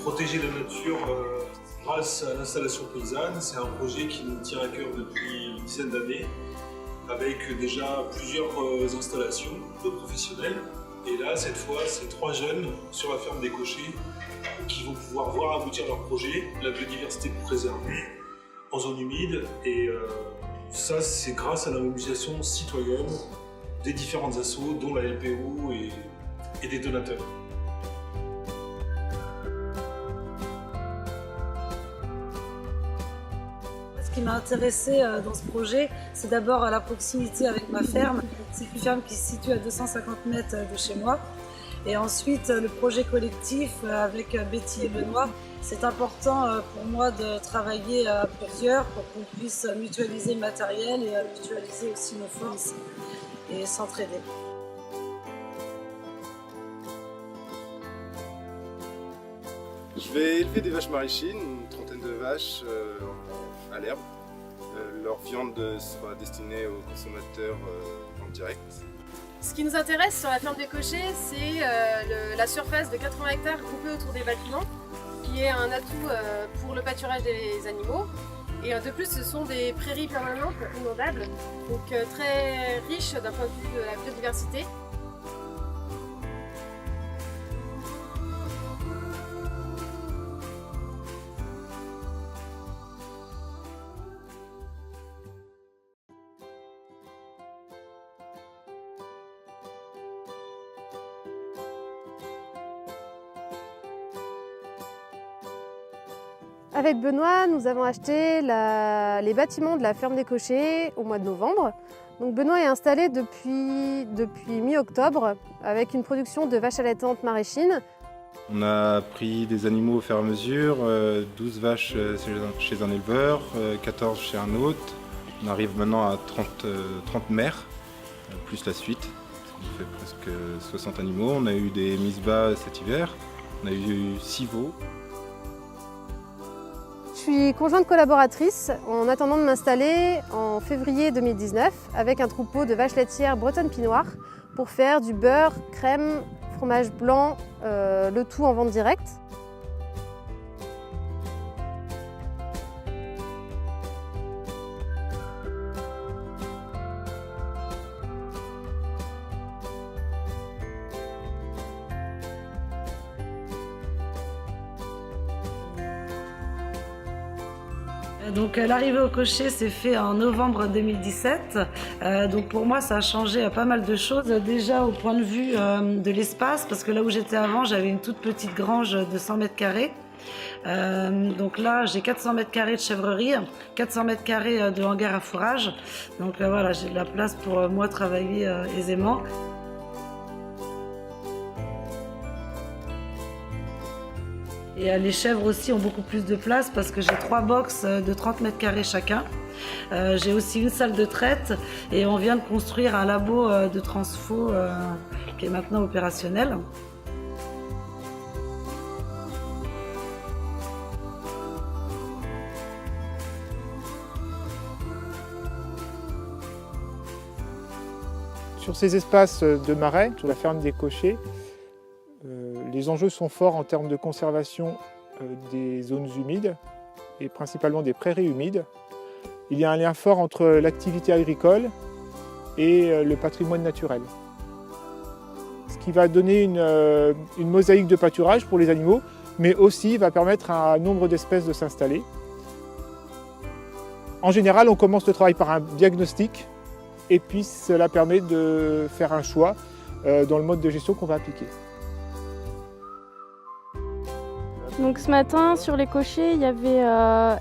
protéger la nature grâce à l'installation paysanne. C'est un projet qui nous tient à cœur depuis une dizaine d'années, avec déjà plusieurs installations de professionnels. Et là, cette fois, c'est 3 jeunes sur la ferme des Cochers qui vont pouvoir voir aboutir leur projet, la biodiversité préservée en zone humide. Et ça, c'est grâce à la mobilisation citoyenne des différentes assos, dont la LPO et des donateurs. Ce qui m'a intéressée dans ce projet, c'est d'abord la proximité avec ma ferme. C'est une ferme qui se situe à 250 mètres de chez moi. Et ensuite, le projet collectif avec Betty et Benoît. C'est important pour moi de travailler à plusieurs pour qu'on puisse mutualiser le matériel et mutualiser aussi nos forces et s'entraider. Je vais élever des vaches maraîchines, une trentaine de vaches à l'herbe. Leur viande sera destinée aux consommateurs en direct. Ce qui nous intéresse sur la ferme des Cochers, c'est la surface de 80 hectares groupée autour des bâtiments, qui est un atout pour le pâturage des animaux. Et de plus, ce sont des prairies permanentes inondables, donc très riches d'un point de vue de la biodiversité. Avec Benoît, nous avons acheté les bâtiments de la ferme des Cochers au mois de novembre. Donc Benoît est installé depuis mi-octobre avec une production de vaches allaitantes maraîchines. On a pris des animaux au fur et à mesure, 12 vaches chez un éleveur, 14 chez un autre. On arrive maintenant à 30 mères, plus la suite. On fait presque 60 animaux. On a eu des mises bas cet hiver, on a eu 6 veaux. Je suis conjointe collaboratrice en attendant de m'installer en février 2019 avec un troupeau de vaches laitières bretonnes pinoires pour faire du beurre, crème, fromage blanc, le tout en vente directe. Donc l'arrivée au Cocher s'est fait en novembre 2017. Donc pour moi ça a changé pas mal de choses. Déjà au point de vue de l'espace, parce que là où j'étais avant, j'avais une toute petite grange de 100 mètres carrés. Donc là j'ai 400 mètres carrés de chèvrerie, 400 mètres carrés de hangar à fourrage. Donc voilà, j'ai de la place pour moi travailler aisément. Et les chèvres aussi ont beaucoup plus de place parce que j'ai 3 box de 30 mètres carrés chacun. J'ai aussi une salle de traite et on vient de construire un labo de transfo qui est maintenant opérationnel. Sur ces espaces de marais, sur la ferme des Cochers, les enjeux sont forts en termes de conservation des zones humides et principalement des prairies humides. Il y a un lien fort entre l'activité agricole et le patrimoine naturel. Ce qui va donner une mosaïque de pâturage pour les animaux, mais aussi va permettre à un nombre d'espèces de s'installer. En général, on commence le travail par un diagnostic et puis cela permet de faire un choix dans le mode de gestion qu'on va appliquer. Donc ce matin sur les cochers, il y avait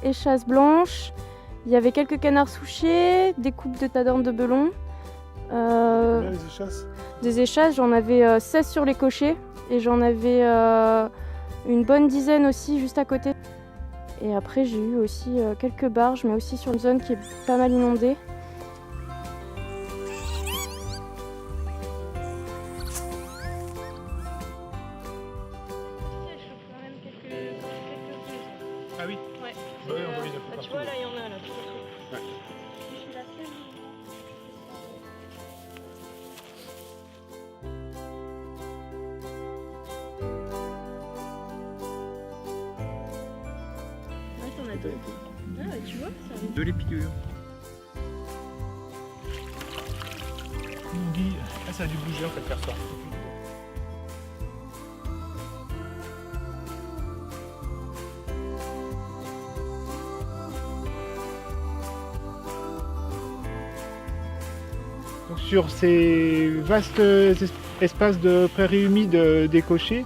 échasses blanches, il y avait quelques canards souchés, des coupes de tadornes de belon. Les échasses Des échasses, j'en avais 16 sur les cochers et j'en avais une bonne dizaine aussi juste à côté. Et après j'ai eu aussi quelques barges, mais aussi sur une zone qui est pas mal inondée. Ah oui. Ouais. Oui, on voit les infos Tu partout. vois là, il y en a là. Ouais. Ah, tu vois, ça arrive. De l'épidure. On dit, ah, ça a dû bouger en fait faire ça. Donc, sur ces vastes espaces de prairies humides des cochers,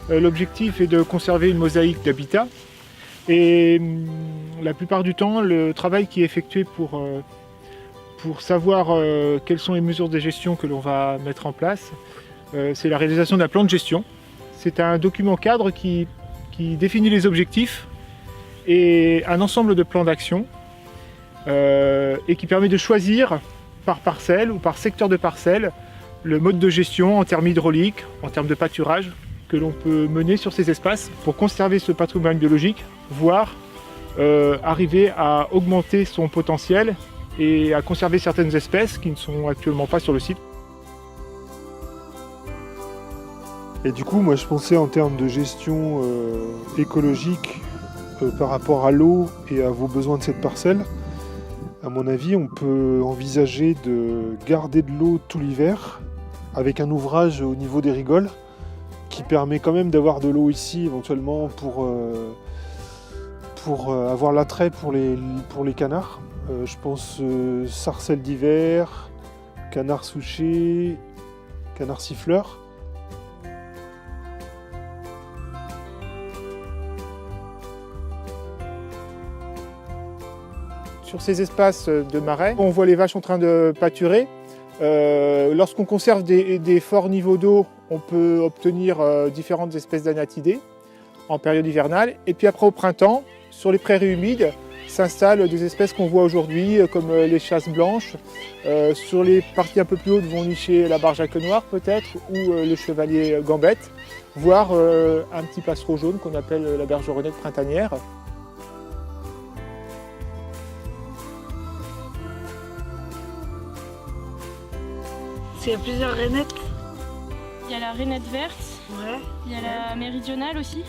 l'objectif est de conserver une mosaïque d'habitat. Et la plupart du temps, le travail qui est effectué pour savoir quelles sont les mesures de gestion que l'on va mettre en place, c'est la réalisation d'un plan de gestion. C'est un document cadre qui définit les objectifs et un ensemble de plans d'action et qui permet de choisir par parcelle ou par secteur de parcelle le mode de gestion en termes hydrauliques, en termes de pâturage que l'on peut mener sur ces espaces pour conserver ce patrimoine biologique, voire arriver à augmenter son potentiel et à conserver certaines espèces qui ne sont actuellement pas sur le site. Et du coup, moi je pensais en termes de gestion écologique par rapport à l'eau et à vos besoins de cette parcelle. À mon avis, on peut envisager de garder de l'eau tout l'hiver avec un ouvrage au niveau des rigoles qui permet quand même d'avoir de l'eau ici éventuellement pour avoir l'attrait pour les canards. Je pense sarcelles d'hiver, canards souchés, canards siffleurs. Sur ces espaces de marais, on voit les vaches en train de pâturer. Lorsqu'on conserve des forts niveaux d'eau, on peut obtenir différentes espèces d'anatidés en période hivernale. Et puis après au printemps, sur les prairies humides, s'installent des espèces qu'on voit aujourd'hui, comme les chasses blanches. Sur les parties un peu plus hautes vont nicher la barjaque noire peut-être, ou le chevalier gambette, voire un petit passereau jaune qu'on appelle la bergeronnette printanière. Il y a plusieurs rainettes. Il y a la rainette verte, Ouais. il y a la méridionale aussi.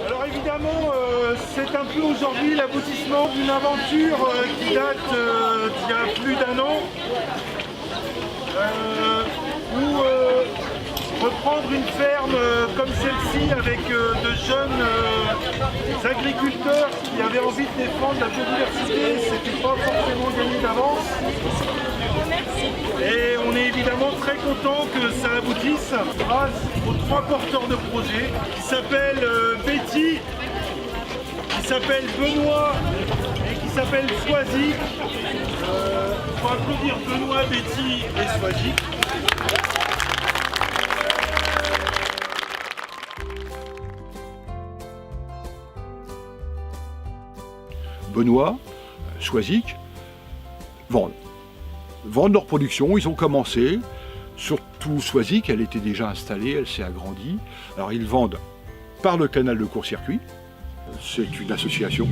Alors évidemment, c'est un peu aujourd'hui l'aboutissement d'une aventure qui date d'il y a plus d'1 an. Où reprendre une ferme comme celle-ci avec de jeunes agriculteurs qui avaient envie de défendre la biodiversité, c'était pas forcément gagné d'avance. Et on est évidemment très content que ça aboutisse grâce aux 3 porteurs de projet qui s'appellent Betty, qui s'appelle Benoît et qui s'appelle Swazik. Pour applaudir Benoît, Betty et Swazik. Benoît, Swazik, vendent leur production. Ils ont commencé, surtout Swazik, elle était déjà installée, elle s'est agrandie. Alors ils vendent par le canal de court-circuit. C'est une association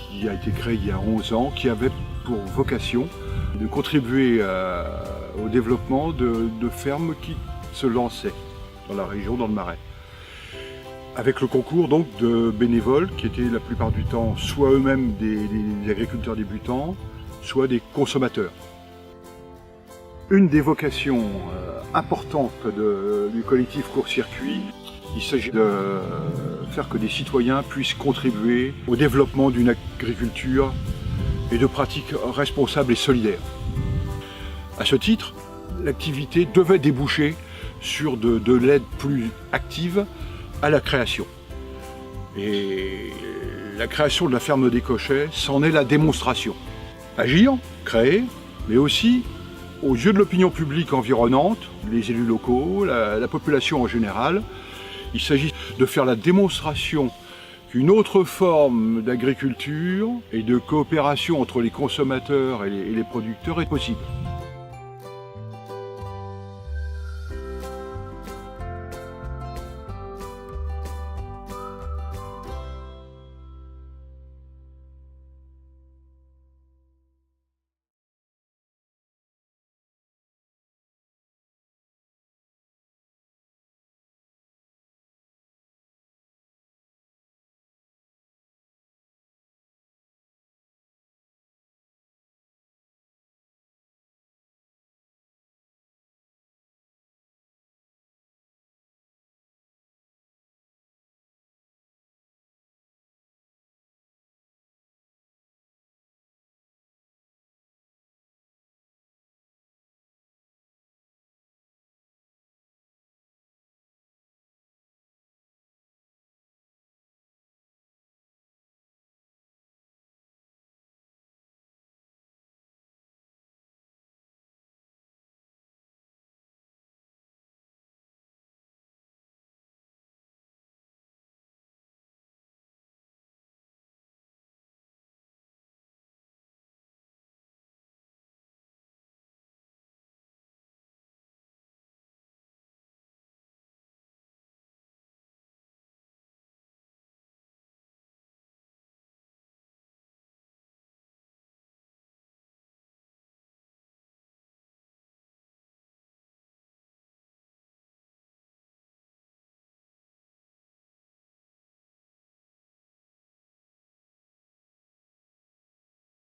qui a été créée il y a 11 ans, qui avait pour vocation de contribuer au développement de fermes qui se lançaient dans la région, dans le Marais. Avec le concours donc de bénévoles qui étaient la plupart du temps soit eux-mêmes des agriculteurs débutants, soit des consommateurs. Une des vocations importantes du collectif Court-Circuit, il s'agit de faire que des citoyens puissent contribuer au développement d'une agriculture et de pratiques responsables et solidaires. À ce titre, l'activité devait déboucher sur de l'aide plus active à la création. Et la création de la ferme des Cochets, c'en est la démonstration. Agir, créer, mais aussi aux yeux de l'opinion publique environnante, les élus locaux, la population en général, il s'agit de faire la démonstration qu'une autre forme d'agriculture et de coopération entre les consommateurs et les producteurs est possible.